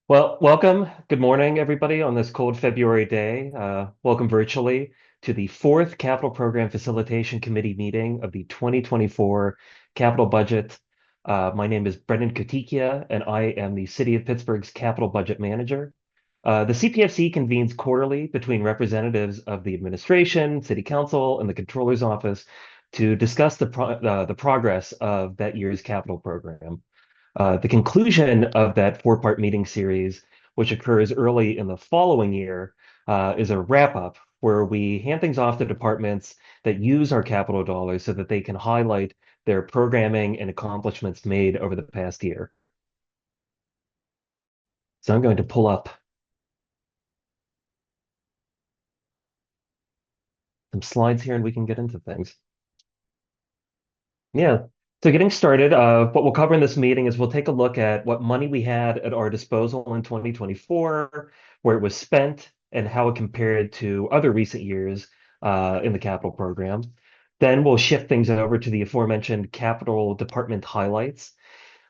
Well, welcome. Good morning, everybody, on this cold February day. Welcome virtually to the fourth Capital Program Facilitation Committee meeting of the 2024 capital budget. My name is Brendan Kutikia, and I am the City of Pittsburgh's capital budget manager. The CPFC convenes quarterly between representatives of the administration, city council, and the controller's office to discuss the progress of that year's capital program. The conclusion of that four-part meeting series, which occurs early in the following year, is a wrap-up where we hand things off to departments that use our capital dollars so that they can highlight their programming and accomplishments made over the past year. So I'm going to pull up some slides here and we can get into things. Yeah. So getting started, what we'll cover in this meeting is we'll take a look at what money we had at our disposal in 2024, where it was spent, and how it compared to other recent years in the capital program. Then we'll shift things over to the aforementioned capital department highlights.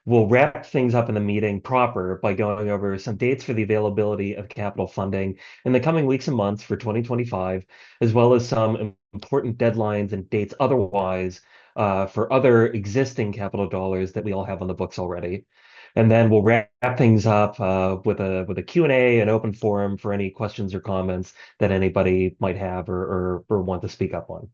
We'll wrap things up in the meeting proper by going over some dates for the availability of capital funding in the coming weeks and months for 2025, as well as some important deadlines and dates otherwise for other existing capital dollars that we all have on the books already. And then we'll wrap things up with a Q&A, an open forum for any questions or comments that anybody might have or want to speak up on.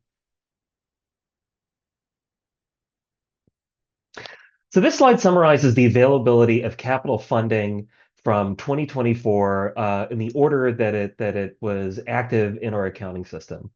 So this slide summarizes the availability of capital funding from 2024 in the order that it was active in our accounting system.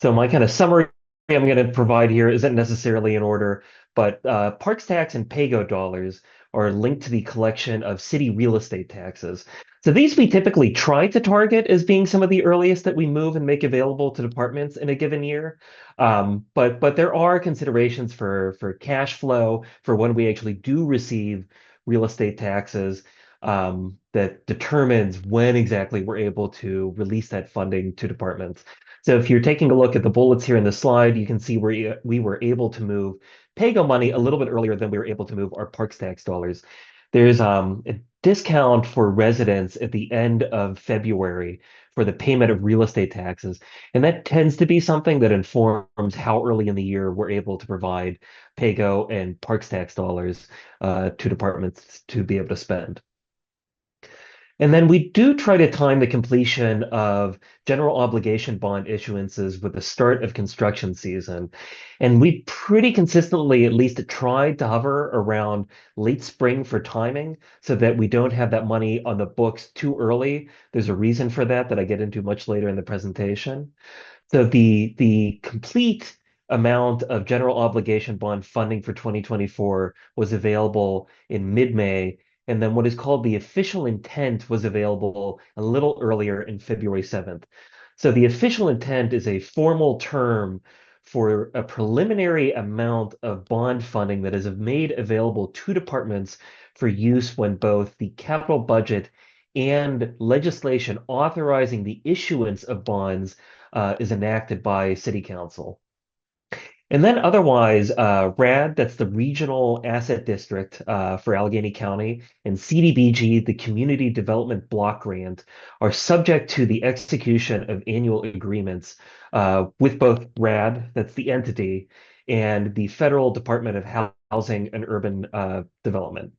So my kind of summary I'm going to provide here isn't necessarily in order, but parks tax and pay-go dollars are linked to the collection of city real estate taxes. So these we typically try to target as being some of the earliest that we move and make available to departments in a given year. But there are considerations for cash flow for when we actually do receive real estate taxes that determines when exactly we're able to release that funding to departments. So if you're taking a look at the bullets here in the slide, you can see where we were able to move pay-go money a little bit earlier than we were able to move our parks tax dollars. There's a discount for residents at the end of February for the payment of real estate taxes. And that tends to be something that informs how early in the year we're able to provide pay-go and parks tax dollars to departments to be able to spend. And then we do try to time the completion of general obligation bond issuances with the start of construction season. And we pretty consistently at least tried to hover around late spring for timing so that we don't have that money on the books too early. There's a reason for that I get into much later in the presentation. So the complete amount of general obligation bond funding for 2024 was available in mid-May, and then what is called the official intent was available a little earlier in February 7th. So the official intent is a formal term for a preliminary amount of bond funding that is made available to departments for use when both the capital budget and legislation authorizing the issuance of bonds is enacted by City Council. And then otherwise, RAD, that's the Regional Asset District for Allegheny County, and CDBG, the Community Development Block Grant, are subject to the execution of annual agreements with both RAD, that's the entity, and the Federal Department of Housing and Urban Development.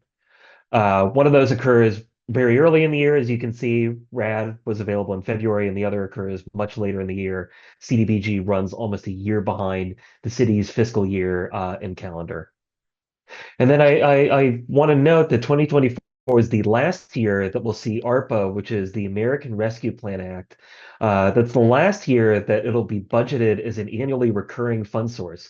One of those occurs very early in the year. As you can see, RAD was available in February, and the other occurs much later in the year. CDBG runs almost a year behind the city's fiscal year and calendar. And then I want to note that 2024 is the last year that we'll see ARPA, which is the American Rescue Plan Act. That's the last year that it'll be budgeted as an annually recurring fund source.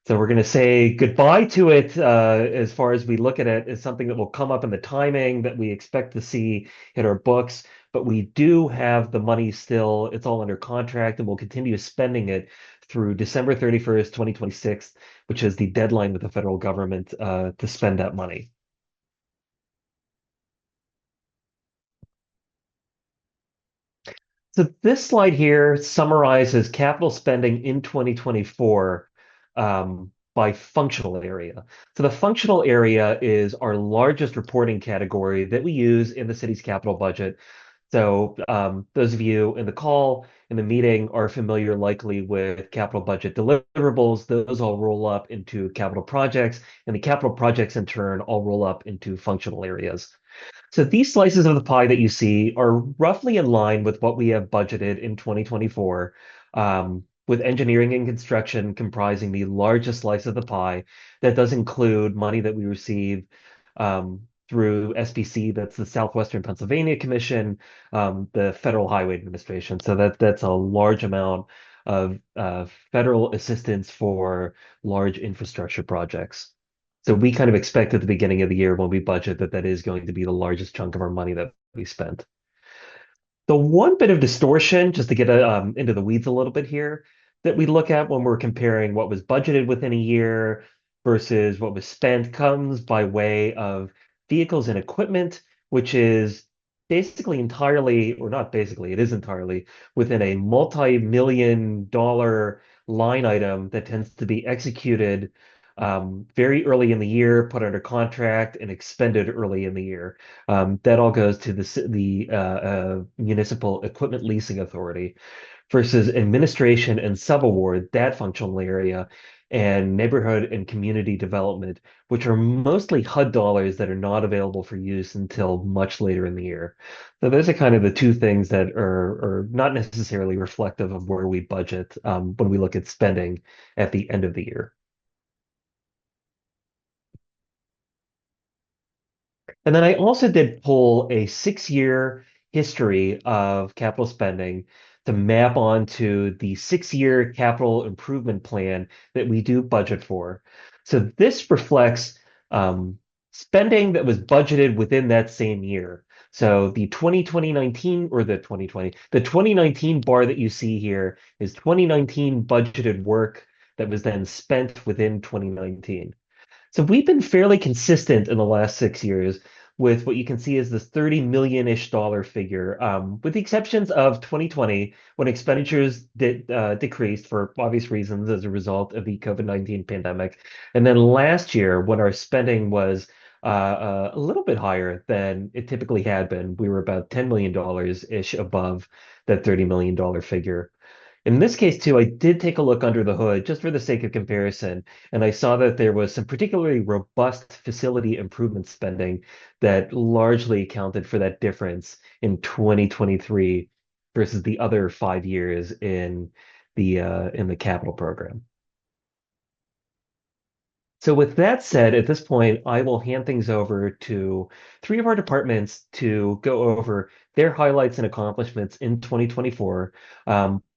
So we're going to say goodbye to it as far as we look at it as something that will come up in the timing that we expect to see hit our books. But we do have the money still. It's all under contract, and we'll continue spending it through December 31st, 2026, which is the deadline with the federal government to spend that money. So this slide here summarizes capital spending in 2024 by functional area. So the functional area is our largest reporting category that we use in the city's capital budget. So those of you in the call, in the meeting, are familiar likely with capital budget deliverables. Those all roll up into capital projects, and the capital projects in turn all roll up into functional areas. So these slices of the pie that you see are roughly in line with what we have budgeted in 2024, with engineering and construction comprising the largest slice of the pie. That does include money that we receive through SPC, that's the Southwestern Pennsylvania Commission, the Federal Highway Administration. So that's a large amount of federal assistance for large infrastructure projects. So we kind of expect at the beginning of the year when we budget that that is going to be the largest chunk of our money that we spent. The one bit of distortion, just to get into the weeds a little bit here, that we look at when we're comparing what was budgeted within a year versus what was spent comes by way of vehicles and equipment, which is basically entirely, or not basically, it is entirely within a multi-million dollar line item that tends to be executed very early in the year, put under contract, and expended early in the year. That all goes to the Municipal Equipment Leasing Authority versus administration and subaward, that functional area, and neighborhood and community development, which are mostly HUD dollars that are not available for use until much later in the year. So those are kind of the two things that are not necessarily reflective of where we budget when we look at spending at the end of the year. And then I also did pull a 6 year history of capital spending to map onto the 6 year capital improvement plan that we do budget for. So this reflects spending that was budgeted within that same year. So the 2019 or the 2019 bar that you see here is 2019 budgeted work that was then spent within 2019. So we've been fairly consistent in the last 6 years with what you can see as this 30 million-ish dollar figure, with the exceptions of 2020 when expenditures decreased for obvious reasons as a result of the COVID-19 pandemic. And then last year when our spending was a little bit higher than it typically had been, we were about $10 million-ish above that $30 million figure. In this case, too, I did take a look under the hood just for the sake of comparison, and I saw that there was some particularly robust facility improvement spending that largely accounted for that difference in 2023 versus the other 5 years in the capital program. So with that said, at this point, I will hand things over to three of our departments to go over their highlights and accomplishments in 2024.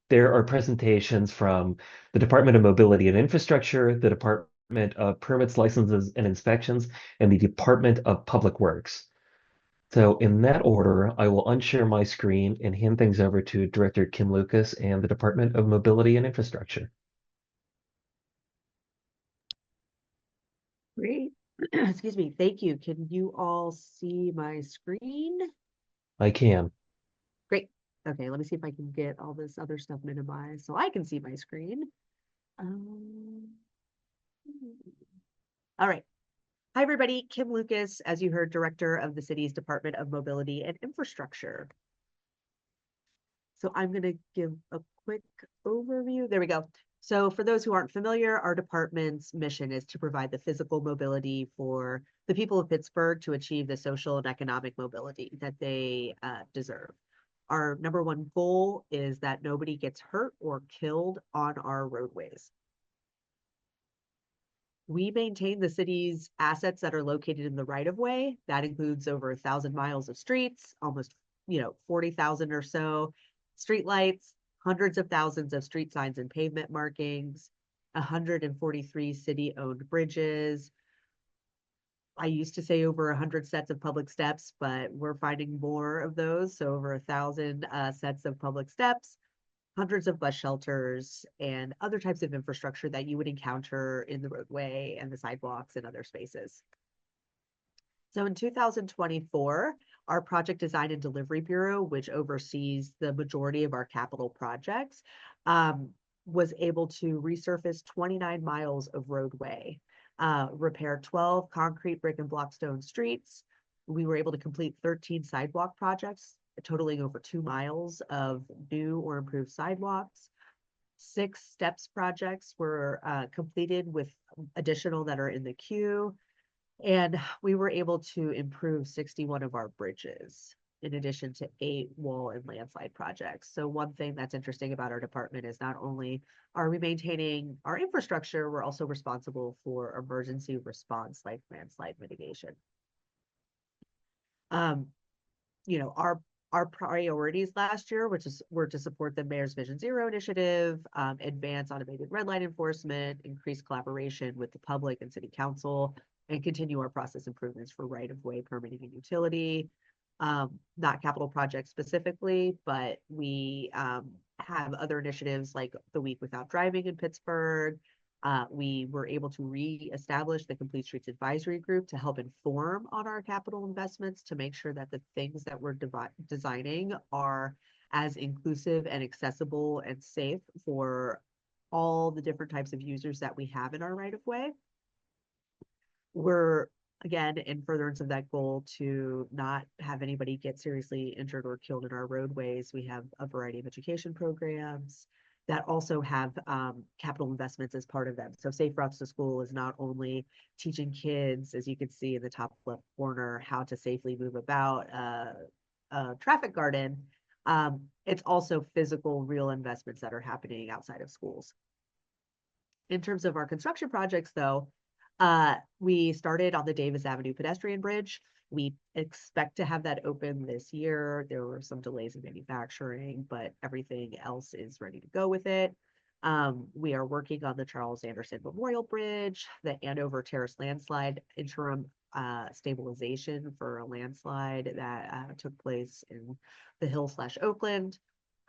There are presentations from the Department of Mobility and Infrastructure, the Department of Permits, Licenses, and Inspections, and the Department of Public Works. So in that order, I will unshare my screen and hand things over to Director Kim Lucas and the Department of Mobility and Infrastructure. Great. Excuse me. Thank you. Can you all see my screen? I can. Great. Okay, let me see if I can get all this other stuff minimized so I can see my screen. All right. Hi, everybody. Kim Lucas, as you heard, Director of the city's Department of Mobility and Infrastructure. So I'm going to give a quick overview. There we go. So for those who aren't familiar, our department's mission is to provide the physical mobility for the people of Pittsburgh to achieve the social and economic mobility that they deserve. Our number one goal is that nobody gets hurt or killed on our roadways. We maintain the city's assets that are located in the right-of-way. That includes over 1,000 miles of streets, almost 40,000 or so streetlights, hundreds of thousands of street signs and pavement markings, 143 city-owned bridges. I used to say over 100 sets of public steps, but we're finding more of those. So over 1,000 sets of public steps, hundreds of bus shelters, and other types of infrastructure that you would encounter in the roadway and the sidewalks and other spaces. So in 2024, our Project Design and Delivery Bureau, which oversees the majority of our capital projects, was able to resurface 29 miles of roadway, repair 12 concrete brick and block stone streets. We were able to complete 13 sidewalk projects, totaling over 2 miles of new or improved sidewalks. 6 steps projects were completed with additional that are in the queue. And we were able to improve 61 of our bridges, in addition to 8 wall and landslide projects. So one thing that's interesting about our department is not only are we maintaining our infrastructure, we're also responsible for emergency response like landslide mitigation. Um, our priorities last year, were to support the Mayor's Vision Zero initiative, advance automated red light enforcement, increase collaboration with the public and city council, and continue our process improvements for right-of-way permitting and utility. Not capital projects specifically, but we have other initiatives like the Week Without Driving in Pittsburgh. We were able to re-establish the Complete Streets Advisory Group to help inform on our capital investments to make sure that the things that we're designing are as inclusive and accessible and safe for all the different types of users that we have in our right of way. We're, again, in furtherance of that goal to not have anybody get seriously injured or killed in our roadways. We have a variety of education programs that also have capital investments as part of them. So Safe Routes to School is not only teaching kids, as you can see in the top left corner, how to safely move about a traffic garden. It's also physical, real investments that are happening outside of schools. In terms of our construction projects, though, we started on the Davis Avenue pedestrian bridge. We expect to have that open this year. There were some delays in manufacturing, but everything else is ready to go with it. We are working on the Charles Anderson Memorial Bridge, the Andover Terrace landslide interim stabilization for a landslide that took place in the Hill/Oakland.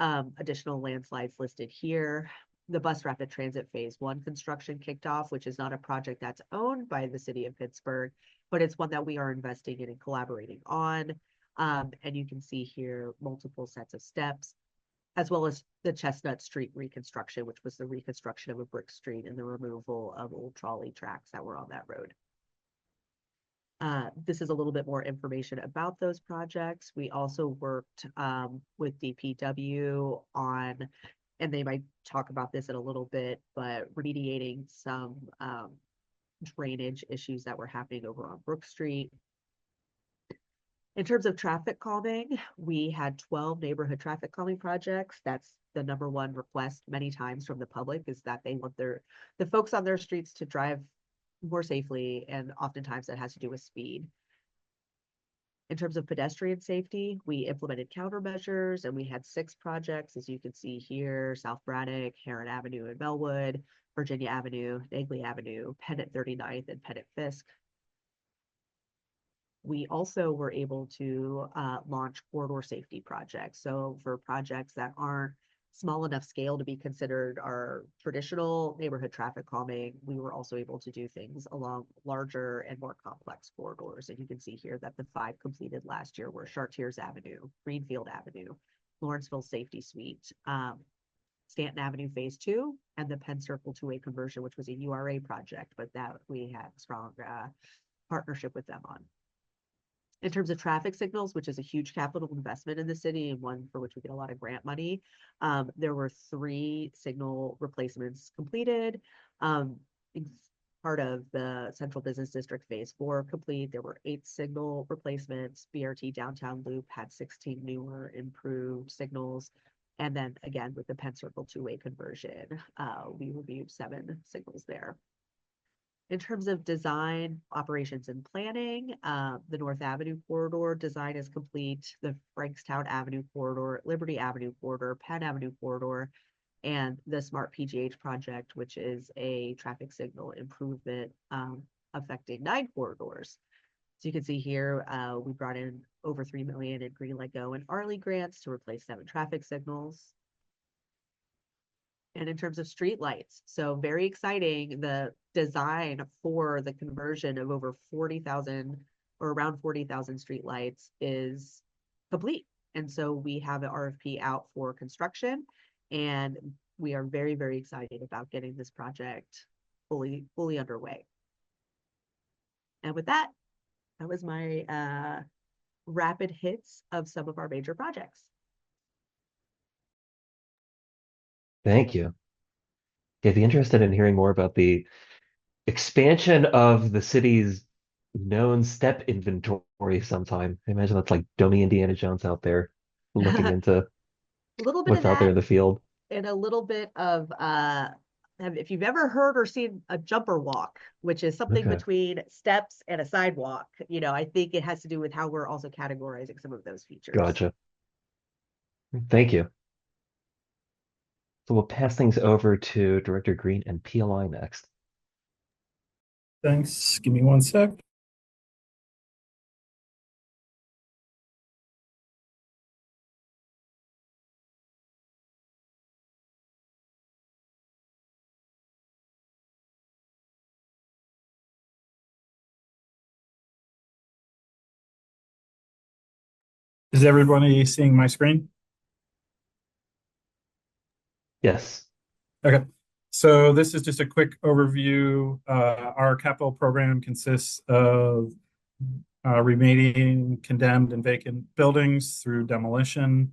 Additional landslides listed here. The bus rapid transit phase 1 construction kicked off, which is not a project that's owned by the city of Pittsburgh, but it's one that we are investing in and collaborating on. And you can see here multiple sets of steps, as well as the Chestnut Street reconstruction, which was the reconstruction of a brick street and the removal of old trolley tracks that were on that road. This is a little bit more information about those projects. We also worked with DPW on, and they might talk about this in a little bit, but remediating some drainage issues that were happening over on Brook Street. In terms of traffic calming, we had 12 neighborhood traffic calming projects. That's the #1 request many times from the public, is that they want the folks on their streets to drive more safely, and oftentimes that has to do with speed. In terms of pedestrian safety, we implemented countermeasures, and we had 6 projects, as you can see here: South Braddock, Heron Avenue in Bellwood, Virginia Avenue, Nagley Avenue, Penn at 39th, and Penn at Fisk. We also were able to launch corridor safety projects. So for projects that aren't small enough scale to be considered our traditional neighborhood traffic calming, we were also able to do things along larger and more complex corridors. And you can see here that the 5 completed last year were Chartiers Avenue, Greenfield Avenue, Lawrenceville Safety Suite, Stanton Avenue Phase 2, and the Penn Circle two-way conversion, which was a URA project, but that we had strong partnership with them on. In terms of traffic signals, which is a huge capital investment in the city and one for which we get a lot of grant money, there were 3 signal replacements completed. Part of the Central Business District Phase 4 complete. There were 8 signal replacements. BRT Downtown Loop had 16 newer, improved signals. And then again, with the Penn Circle two-way conversion, we reviewed 7 signals there. In terms of design, operations, and planning, the North Avenue corridor design is complete. The Frankstown Avenue corridor, Liberty Avenue corridor, Penn Avenue corridor, and the Smart PGH project, which is a traffic signal improvement affecting 9 corridors. So you can see here, we brought in over $3 million in Green Light Go and Arlie grants to replace 7 traffic signals. And in terms of street lights, so very exciting, the design for the conversion of over 40,000 or around 40,000 street lights is complete. And so we have an RFP out for construction, and we are very, very excited about getting this project fully underway. And with that, that was my rapid hits of some of our major projects. Thank you. I'd be interested in hearing more about the expansion of the city's known step inventory sometime. I imagine that's like dummy Indiana Jones out there looking A into little bit of what's out there that in the field. and a little bit of if you've ever heard or seen a jumper walk, which is something Okay, between steps and a sidewalk, I think it has to do with how we're also categorizing some of those features. gotcha. Thank you. So we'll pass things over to Director Green and PLI next. Thanks. Give me one sec. Is everybody seeing my screen? Yes. Okay. So this is just a quick overview. Our capital program consists of remediating condemned and vacant buildings through demolition.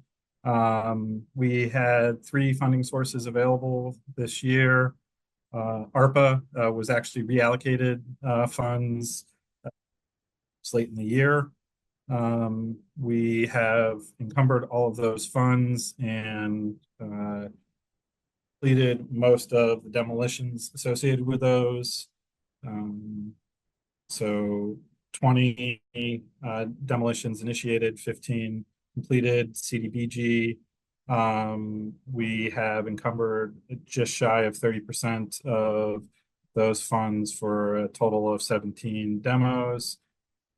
We had 3 funding sources available this year. ARPA was actually reallocated funds late in the year. We have encumbered all of those funds and completed most of the demolitions associated with those. So 20 demolitions initiated, 15 completed, CDBG. We have encumbered just shy of 30% of those funds for a total of 17 demos.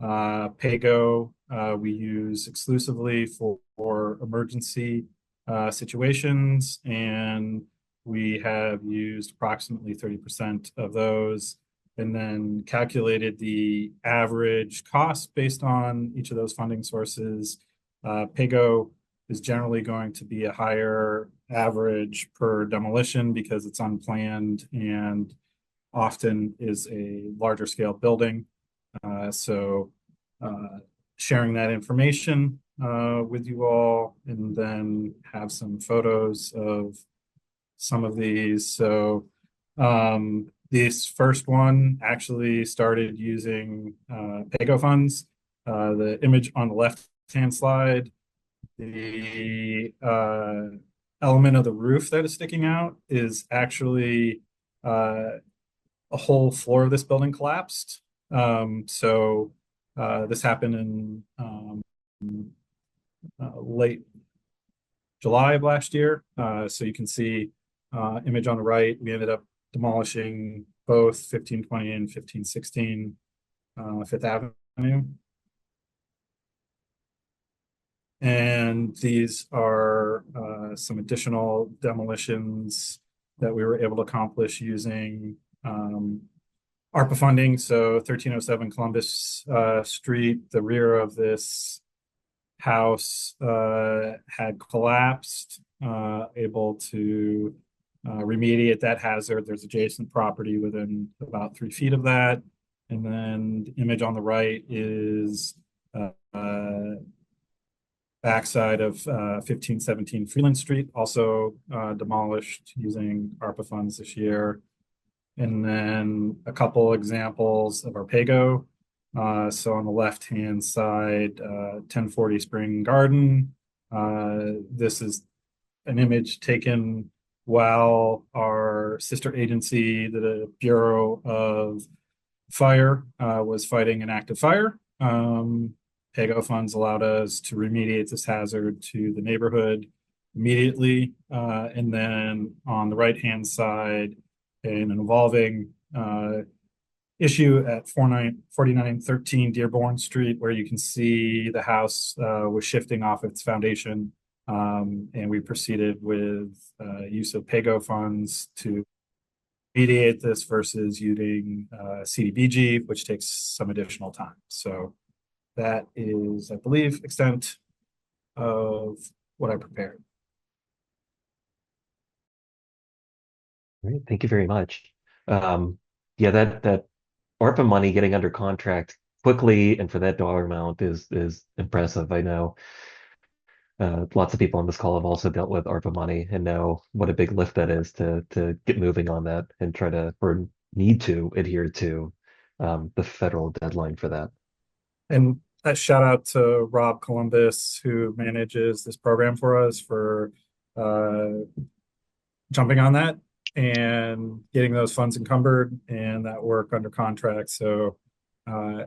PAYGO we use exclusively for emergency situations, and we have used approximately 30% of those, and then calculated the average cost based on each of those funding sources. PAYGO is generally going to be a higher average per demolition because it's unplanned and often is a larger scale building. So sharing that information with you all, and then have some photos of some of these. So this first one actually started using PAYGO funds. The image on the left-hand slide, the element of the roof that is sticking out is actually a whole floor of this building collapsed. So this happened in late July of last year. So you can see image on the right, we ended up demolishing both 1520 and 1516 Fifth Avenue. And these are some additional demolitions that we were able to accomplish using ARPA funding. So 1307 Columbus Street, the rear of this house had collapsed, able to remediate that hazard. There's adjacent property within about 3 feet of that. And then the image on the right is backside of 1517 Freeland Street, also demolished using ARPA funds this year. And then a couple examples of our PAYGO. So on the left-hand side, 1040 Spring Garden. This is an image taken while our sister agency, the Bureau of Fire, was fighting an active fire. PAYGO funds allowed us to remediate this hazard to the neighborhood immediately. And then on the right-hand side, an evolving issue at 4913 Dearborn Street, where you can see the house was shifting off its foundation. And we proceeded with use of PAYGO funds to mediate this versus using CDBG, which takes some additional time. So that is, I believe, extent of what I prepared. Great. Thank you very much. Um, yeah, that ARPA money getting under contract quickly and for that dollar amount is impressive. I know lots of people on this call have also dealt with ARPA money and know what a big lift that is to get moving on that and try to or need to adhere to the federal deadline for that. And a shout out to Rob Columbus, who manages this program for us, for uh, jumping on that and getting those funds encumbered and that work under contract. So uh,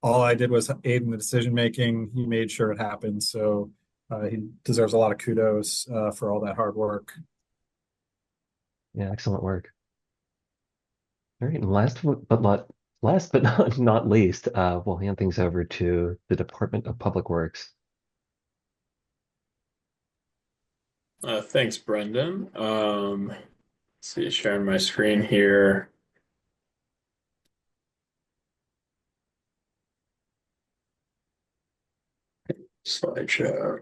all I did was aid in the decision making. He made sure it happened. So he deserves a lot of kudos for all that hard work. Yeah, excellent work. All right, and last but not least, we'll hand things over to the Department of Public Works. Thanks, Brendan. Let's see, sharing my screen here. Slideshow.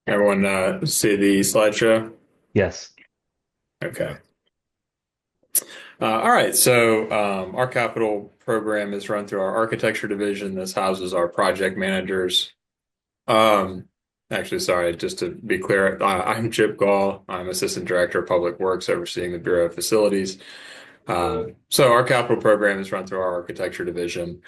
Everyone see the slideshow? Yes. Okay. All right, so our capital program is run through our architecture division. This houses our project managers. Actually, sorry, just to be clear, I'm Chip Gall. I'm Assistant Director of Public Works, overseeing the Bureau of Facilities. So our capital program is run through our architecture division.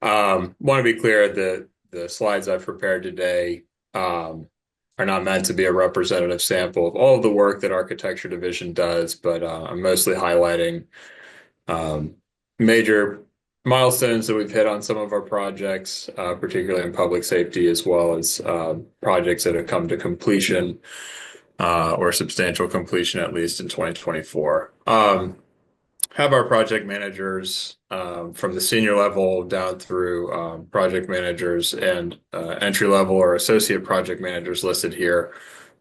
Want to be clear that the slides I've prepared today are not meant to be a representative sample of all of the work that architecture division does, but I'm mostly highlighting major milestones that we've hit on some of our projects, particularly in public safety, as well as projects that have come to completion or substantial completion, at least in 2024. Have our project managers from the senior level down through project managers and entry level or associate project managers listed here.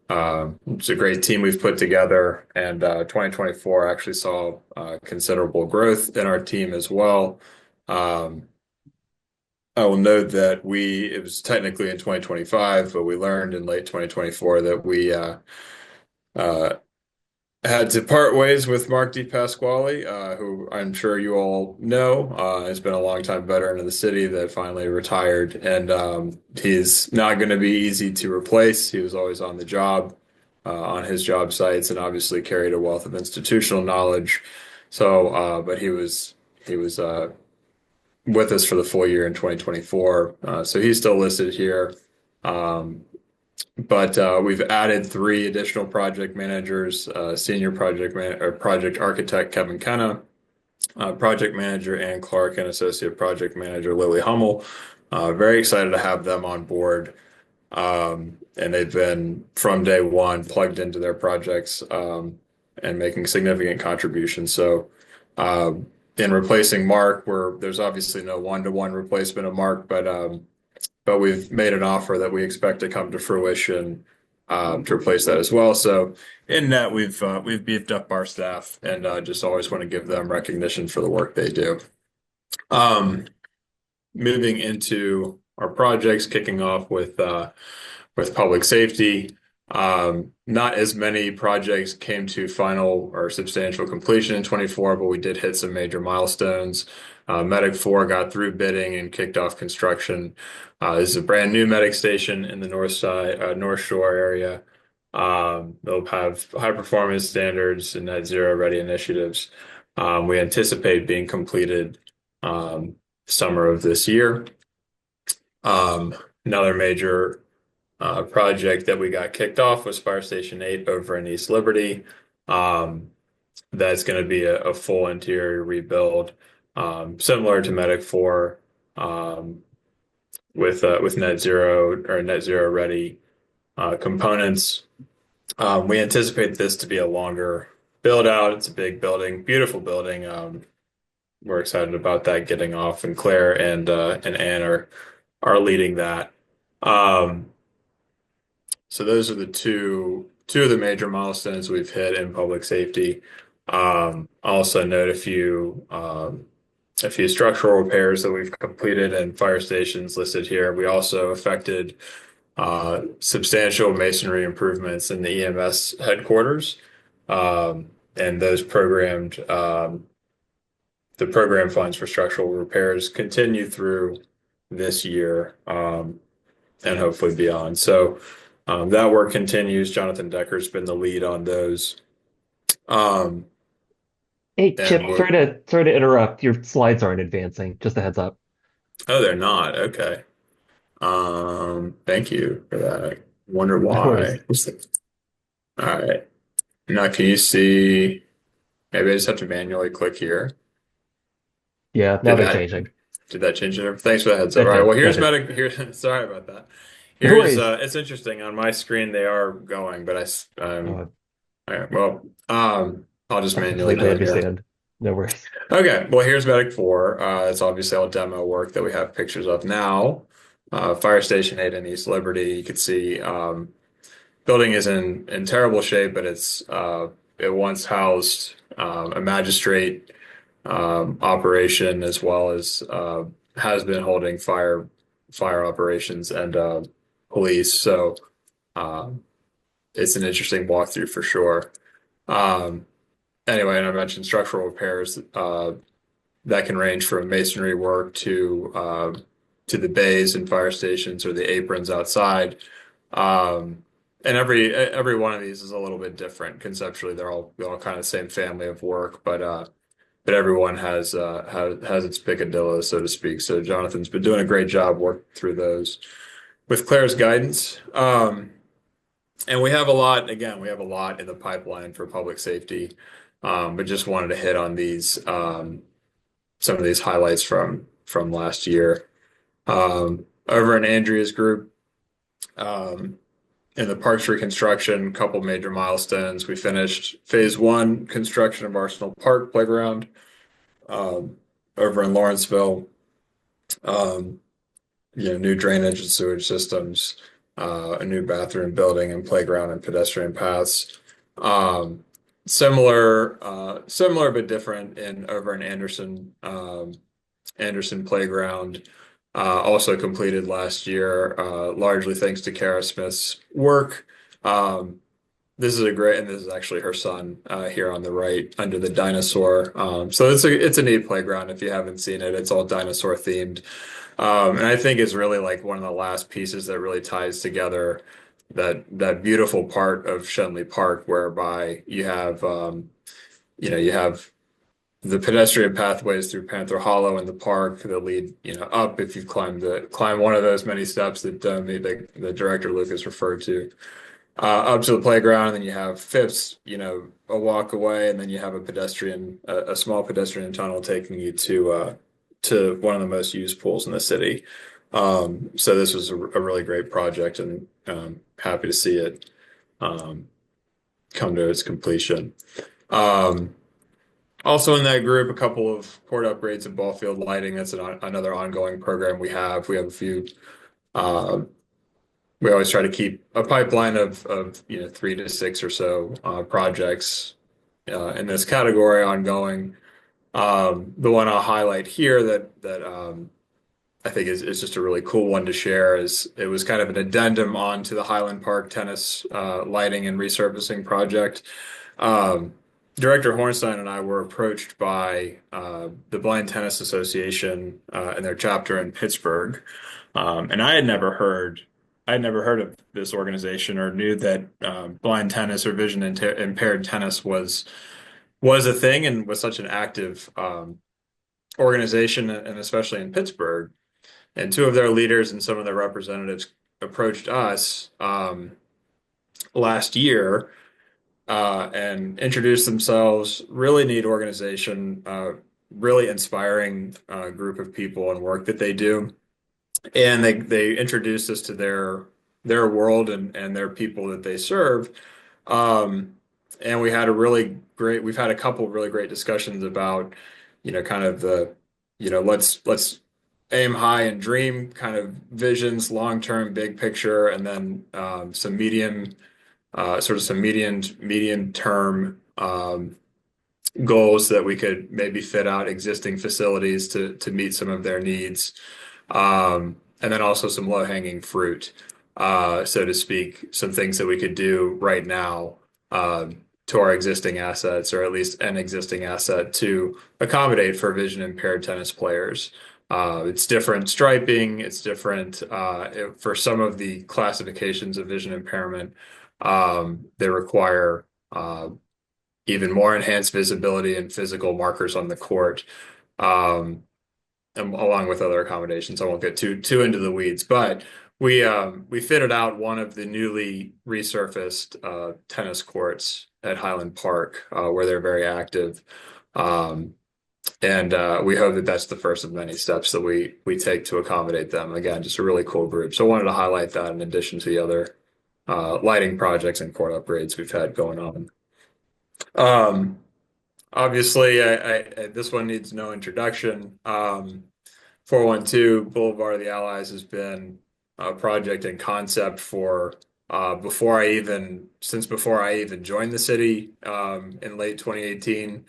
It's a great team we've put together, and 2024 actually saw considerable growth in our team as well. I will note that it was technically in 2025, but we learned in late 2024 that we had to part ways with Mark DePasquale, who I'm sure you all know, has been a longtime veteran of the city that finally retired, and he's not going to be easy to replace. He was always on the job, on his job sites, and obviously carried a wealth of institutional knowledge. So, but he was with us for the full year in 2024, so he's still listed here. But we've added 3 additional project managers, senior project architect Kevin Kenna, project manager Ann Clark, and associate project manager Lily Hummel. Very excited to have them on board. And they've been from day one plugged into their projects and making significant contributions. So in replacing Mark, there's obviously no one-to-one replacement of Mark, but we've made an offer that we expect to come to fruition to replace that as well. So in that, we've beefed up our staff, and just always want to give them recognition for the work they do. Moving into our projects, kicking off with public safety. Not as many projects came to final or substantial completion in 24, but we did hit some major milestones. Medic 4 got through bidding and kicked off construction. This is a brand new medic station in the North Shore area. They'll have high performance standards and net zero ready initiatives. We anticipate being completed summer of this year. Another major project that we got kicked off was Fire Station 8 over in East Liberty. That's going to be a full interior rebuild, similar to Medic 4, with net zero or net zero ready components. We anticipate this to be a longer build out. It's a big building, beautiful building. We're excited about that getting off, and Claire and Ann are leading that. So those are the two of the major milestones we've hit in public safety. Also note a few structural repairs that we've completed and fire stations listed here. We also affected substantial masonry improvements in the EMS headquarters. And those the program funds for structural repairs continue through this year, and hopefully beyond. So that work continues. Jonathan Decker's been the lead on those. Um, Hey, and Chip, sorry to interrupt. Your slides aren't advancing. Just a heads up. oh, they're not. Okay. Thank you for that. Wonder No worries. why. All right. Now, can you see? Maybe I just have to manually click here. Yeah, now Did they're that changing. did that change it? Thanks for the heads up. That All right. Well, did. That here's did. medic. Here, sorry about that. No Here's worries. it's interesting on my screen. They are going, but Uh, all right, well, I'll just I manually completely do it here. understand. No worries. Okay. Well, here's Medic 4. It's obviously all demo work that we have pictures of now. Fire Station 8 in East Liberty. You can see building is in terrible shape, but it once housed a magistrate operation as well as has been holding fire operations and police. So um, it's an interesting walkthrough for sure. Um, anyway, and I mentioned structural repairs that can range from masonry work to the bays and fire stations or the aprons outside. Um, and every one of these is a little bit different conceptually. They're all kind of the same family of work, but everyone has its picadillo, so to speak. So Jonathan's been doing a great job working through those with Claire's guidance. And we have a lot, again, we have a lot in the pipeline for public safety. But just wanted to hit on some of these highlights from last year. Over in Andrea's group, in the parks reconstruction, couple major milestones. We finished phase 1 construction of Arsenal Park Playground over in Lawrenceville. Um, new drainage and sewage systems, a new bathroom building and playground and pedestrian paths. Similar but different in over in Anderson Playground. Also completed last year, largely thanks to Kara Smith's work. Um, this is and this is actually her son here on the right under the dinosaur. So it's a neat playground if you haven't seen it. It's all dinosaur themed. And I think it's really like one of the last pieces that really ties together that beautiful part of Shenley Park, whereby you have the pedestrian pathways through Panther Hollow in the park that lead up if you've climb one of those many steps that the director Lucas referred to. Up to the playground, and then you have Phipps, a walk away, and then you have a small pedestrian tunnel taking you to one of the most used pools in the city. So this was a really great project, and happy to see it come to its completion. Also in that group, a couple of court upgrades and ball field lighting. That's another ongoing program we have. We have a few. We always try to keep a pipeline of 3 to 6 or so projects in this category ongoing. The one I'll highlight here that I think is just a really cool one to share is it was kind of an addendum onto the Highland Park tennis lighting and resurfacing project. Director Hornstein and I were approached by the Blind Tennis Association and their chapter in Pittsburgh, and I had never heard of this organization or knew that blind tennis or vision impaired tennis was a thing and was such an active organization, and especially in Pittsburgh. And two of their leaders and some of their representatives approached us last year and introduced themselves. Really neat organization, really inspiring group of people and work that they do. And they introduced us to their world and their people that they serve. And we've had a couple of really great discussions about, kind of let's aim high and dream kind of visions, long-term, big picture, and then some medium term goals that we could maybe fit out existing facilities to meet some of their needs. And then also some low-hanging fruit. so to speak, some things that we could do right now to our existing assets, or at least an existing asset to accommodate for vision impaired tennis players. It's different striping, it's different for some of the classifications of vision impairment. They require even more enhanced visibility and physical markers on the court. Along with other accommodations. I won't get too into the weeds, but we fitted out one of the newly resurfaced tennis courts at Highland Park, where they're very active. And we hope that that's the first of many steps that we take to accommodate them. Again, just a really cool group. So I wanted to highlight that in addition to the other lighting projects and court upgrades we've had going on. Obviously, this one needs no introduction. 412 Boulevard of the Allies has been a project and concept for since before I even joined the city in late 2018.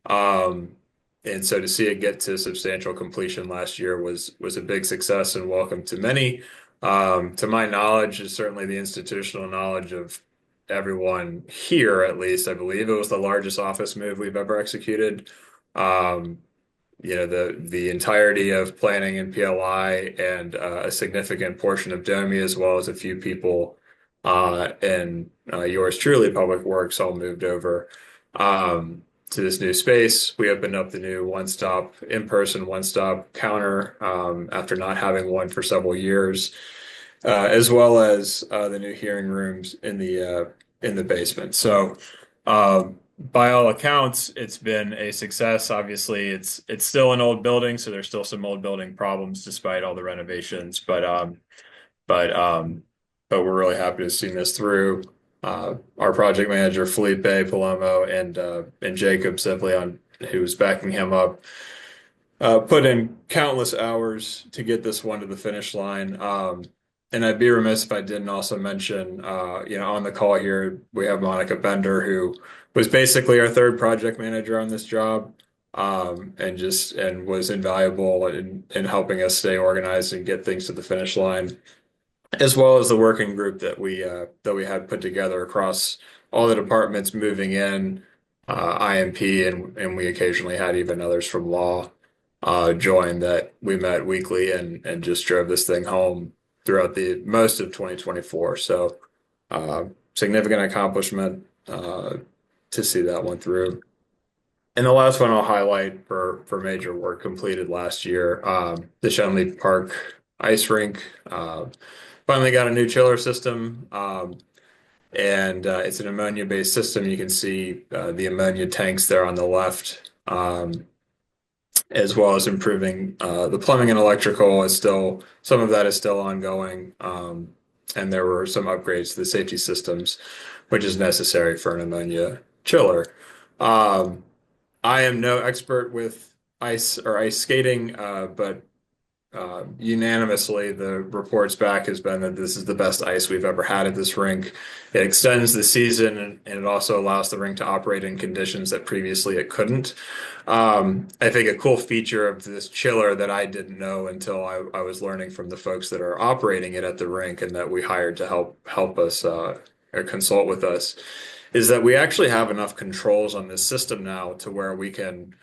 And so to see it get to substantial completion last year was a big success and welcome to many. To my knowledge, is certainly the institutional knowledge of everyone here, at least. I believe it was the largest office move we've ever executed. The entirety of planning and PLI and a significant portion of DOMI, as well as a few people and yours truly, Public Works, all moved over to this new space. We opened up the new in-person one-stop counter after not having one for several years, as well as the new hearing rooms in the basement. So by all accounts, it's been a success. Obviously, it's still an old building, so there's still some old building problems despite all the renovations. But we're really happy to have seen this through. Our project manager Felipe Palomo and Jacob Sibley, who's backing him up, put in countless hours to get this one to the finish line. And I'd be remiss if I didn't also mention, on the call here, we have Monica Bender, who was basically our third project manager on this job, and was invaluable in helping us stay organized and get things to the finish line, as well as the working group that we had put together across all the departments moving in, IMP, and we occasionally had even others from law join, that we met weekly and just drove this thing home throughout the most of 2024. So significant accomplishment to see that one through. And the last one I'll highlight for major work completed last year, the Shenley Park ice rink finally got a new chiller system, and it's an ammonia-based system. You can see the ammonia tanks there on the left, as well as improving the plumbing and electrical. Some of that is still ongoing, and there were some upgrades to the safety systems, which is necessary for an ammonia chiller. I am no expert with ice or ice skating, but unanimously the reports back has been that this is the best ice we've ever had at this rink. It extends the season, and it also allows the rink to operate in conditions that previously it couldn't. I think a cool feature of this chiller that I didn't know until I was learning from the folks that are operating it at the rink and that we hired to help us or consult with us, is that we actually have enough controls on this system now to where we can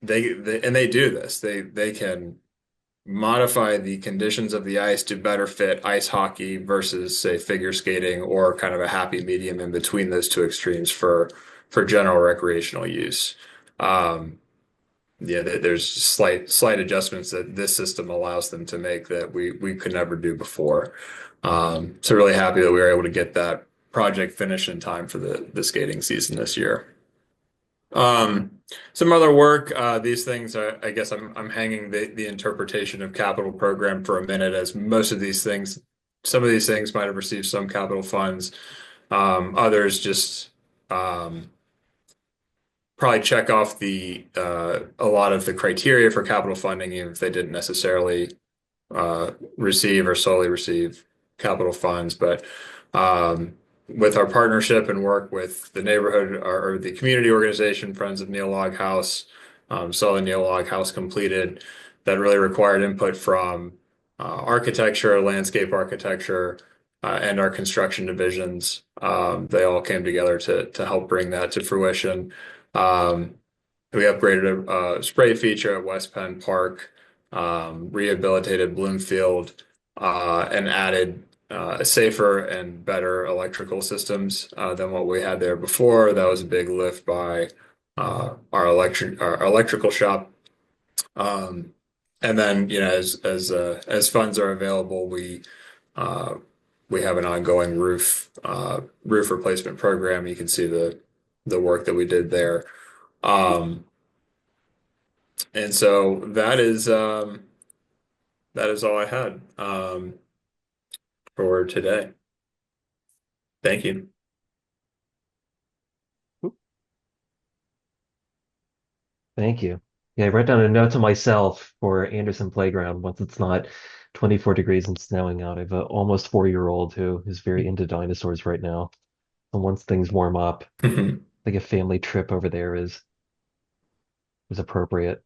they do this. They can modify the conditions of the ice to better fit ice hockey versus, say, figure skating, or kind of a happy medium in between those two extremes for general recreational use. There's slight adjustments that this system allows them to make that we could never do before. So really happy that we were able to get that project finished in time for the skating season this year. Some other work, these things are, I guess I'm hanging the interpretation of capital program for a minute, as some of these things might have received some capital funds. Others just probably check off a lot of the criteria for capital funding, even if they didn't necessarily receive or solely receive capital funds. But with our partnership and work with the neighborhood or the community organization, Friends of Neil Log House, saw the Neil Log House completed. That really required input from architecture, landscape architecture, and our construction divisions. They all came together to help bring that to fruition. Um, we upgraded a spray feature at West Penn Park, rehabilitated Bloomfield, and added safer and better electrical systems than what we had there before. That was a big lift by our electrical shop. Um, and then, as funds are available, uh, we have an ongoing roof replacement program. You can see the work that we did there. Um, and so that is all I had for today. Thank you. Thank you. Yeah, I wrote down a note to myself for Anderson Playground once it's not 24 degrees and snowing out. I have a almost 4-year-old who is very into dinosaurs right now. And once things warm up, I think a family trip over there is appropriate.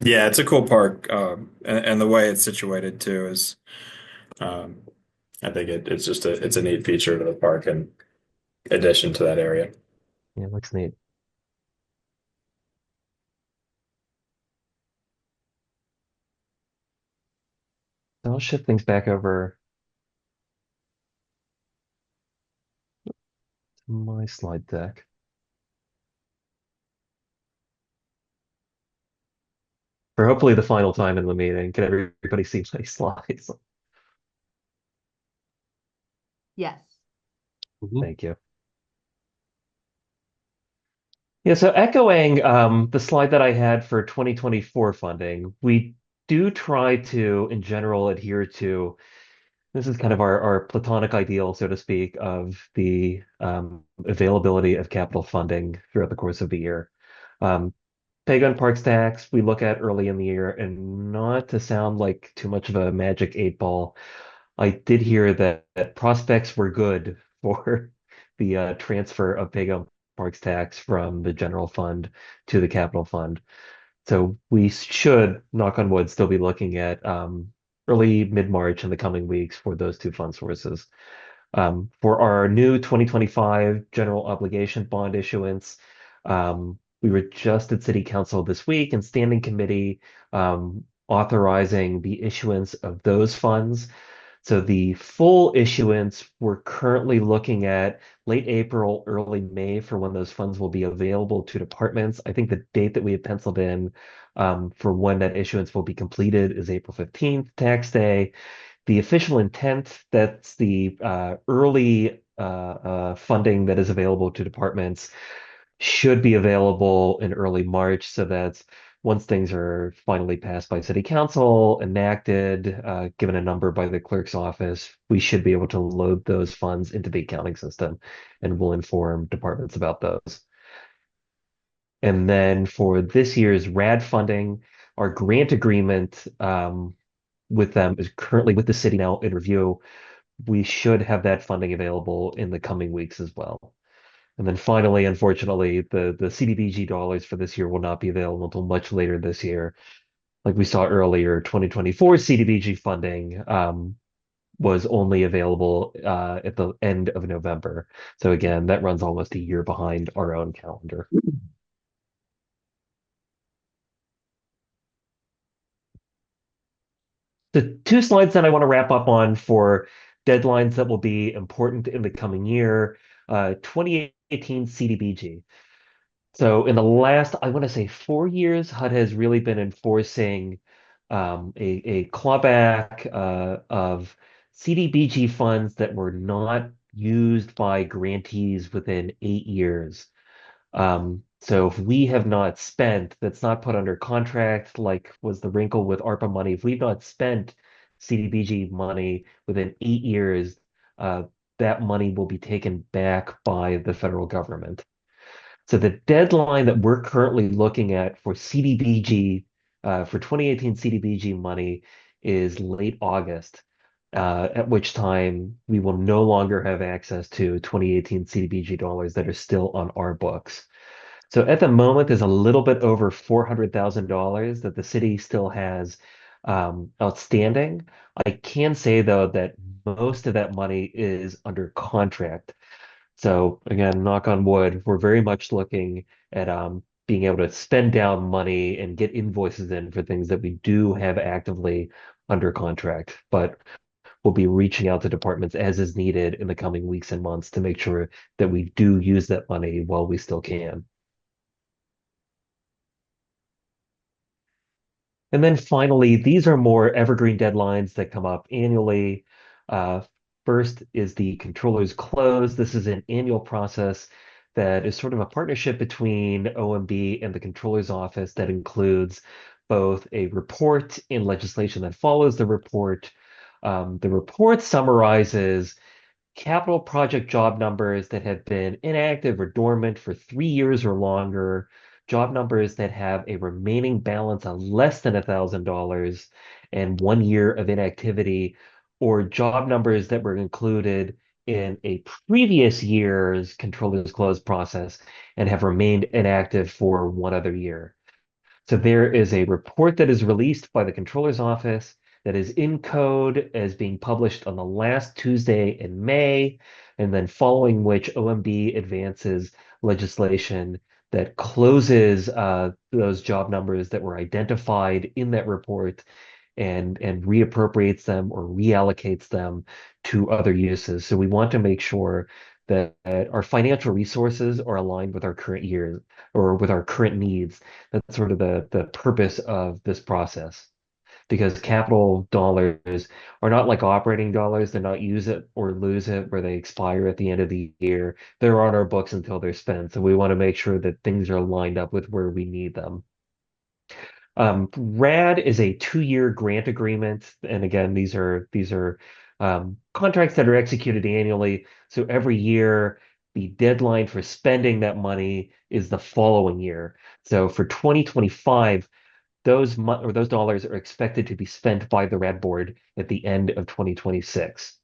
Yeah, it's a cool park, and the way it's situated too is, um, I think it's just it's a neat feature to the park in addition to that area. Yeah, it looks neat. So I'll shift things back over to my slide deck. For hopefully the final time in the meeting. Can everybody see my slides? Yes. Thank you. Yeah, so echoing the slide that I had for 2024 funding, we do try to, in general, adhere to this is kind of our platonic ideal, so to speak, of the availability of capital funding throughout the course of the year. Um, Pay-Gun Parks tax, we look at early in the year, and not to sound like too much of a magic 8 ball, I did hear that prospects were good for the transfer of Pay-Gun Parks tax from the general fund to the capital fund. So we should, knock on wood, still be looking at early mid-March in the coming weeks for those two fund sources. For our new 2025 general obligation bond issuance, we were just at City Council this week and Standing Committee authorizing the issuance of those funds. So the full issuance, we're currently looking at late April, early May for when those funds will be available to departments. I think the date that we have penciled in for when that issuance will be completed is April 15th, tax day. The official intent, that's the early funding that is available to departments, should be available in early March. So that's once things are finally passed by City Council, enacted, given a number by the clerk's office, we should be able to load those funds into the accounting system and we'll inform departments about those. And then for this year's RAD funding, our grant agreement with them is currently with the city now in review. We should have that funding available in the coming weeks as well. And then finally, unfortunately, the CDBG dollars for this year will not be available until much later this year. Like we saw earlier, 2024 CDBG funding was only available at the end of November. So again, that runs almost a year behind our own calendar. The two slides that I want to wrap up on for deadlines that will be important in the coming year, 2018 CDBG. So in the last, I want to say 4 years, HUD has really been enforcing a clawback of CDBG funds that were not used by grantees within 8 years. So if we have not spent, that's not put under contract, like was the wrinkle with ARPA money, if we've not spent CDBG money within 8 years, that money will be taken back by the federal government. So the deadline that we're currently looking at for CDBG, for 2018 CDBG money is late August, at which time we will no longer have access to 2018 CDBG dollars that are still on our books. So at the moment, there's a little bit over $400,000 that the city still has outstanding. I can say though that most of that money is under contract. So again, knock on wood, we're very much looking at being able to spend down money and get invoices in for things that we do have actively under contract. But we'll be reaching out to departments as is needed in the coming weeks and months to make sure that we do use that money while we still can. And then finally, these are more evergreen deadlines that come up annually. Uh, First is the controller's close. This is an annual process that is sort of a partnership between OMB and the controller's office that includes both a report and legislation that follows the report. The report summarizes capital project job numbers that have been inactive or dormant for 3 years or longer, job numbers that have a remaining balance of less than $1,000 and 1 year of inactivity, or job numbers that were included in a previous year's controller's close process and have remained inactive for one other year. So there is a report that is released by the controller's office that is in code as being published on the last Tuesday in May, and then following which OMB advances legislation that closes those job numbers that were identified in that report and reappropriates them or reallocates them to other uses. So we want to make sure that our financial resources are aligned with our current year or with our current needs. That's sort of the purpose of this process. Because capital dollars are not like operating dollars. They're not use it or lose it where they expire at the end of the year. They're on our books until they're spent. So we want to make sure that things are lined up with where we need them. RAD is a 2 year grant agreement, and again, these are contracts that are executed annually. So every year, the deadline for spending that money is the following year. So for 2025, those dollars are expected to be spent by the RAD board at the end of 2026.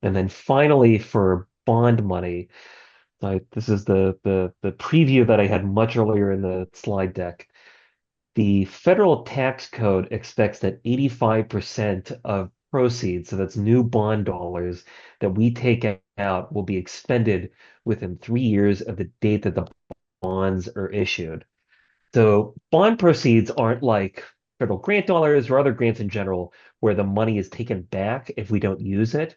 And then finally, for bond money, this is the preview that I had much earlier in the slide deck. The federal tax code expects that 85% of proceeds, so that's new bond dollars that we take out, will be expended within 3 years of the date that the bonds are issued. So bond proceeds aren't like federal grant dollars or other grants in general, where the money is taken back if we don't use it,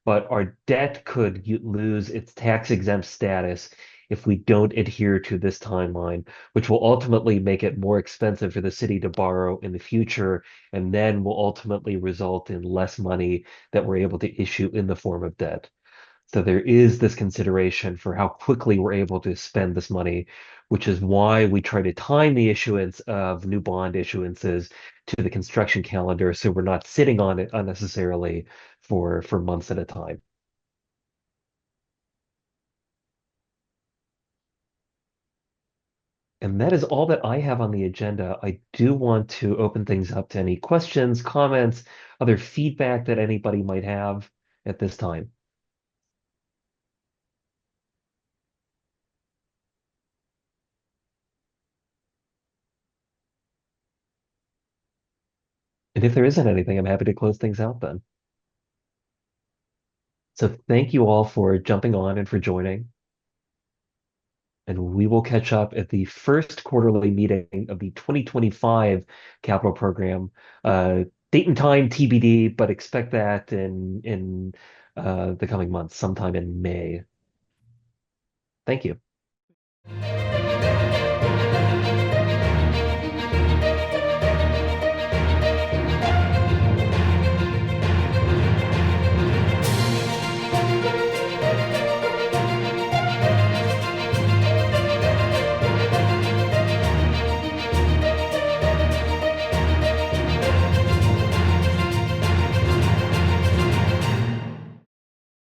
but our debt could lose its tax exempt status if we don't adhere to this timeline, which will ultimately make it more expensive for the city to borrow in the future, and then will ultimately result in less money that we're able to issue in the form of debt. So there is this consideration for how quickly we're able to spend this money, which is why we try to time the issuance of new bond issuances to the construction calendar so we're not sitting on it unnecessarily for months at a time. And that is all that I have on the agenda. I do want to open things up to any questions, comments, other feedback that anybody might have at this time. And if there isn't anything, I'm happy to close things out then. So thank you all for jumping on and for joining. And we will catch up at the first quarterly meeting of the 2025 capital program. Date and time TBD, but expect that in the coming months, sometime in May. Thank you.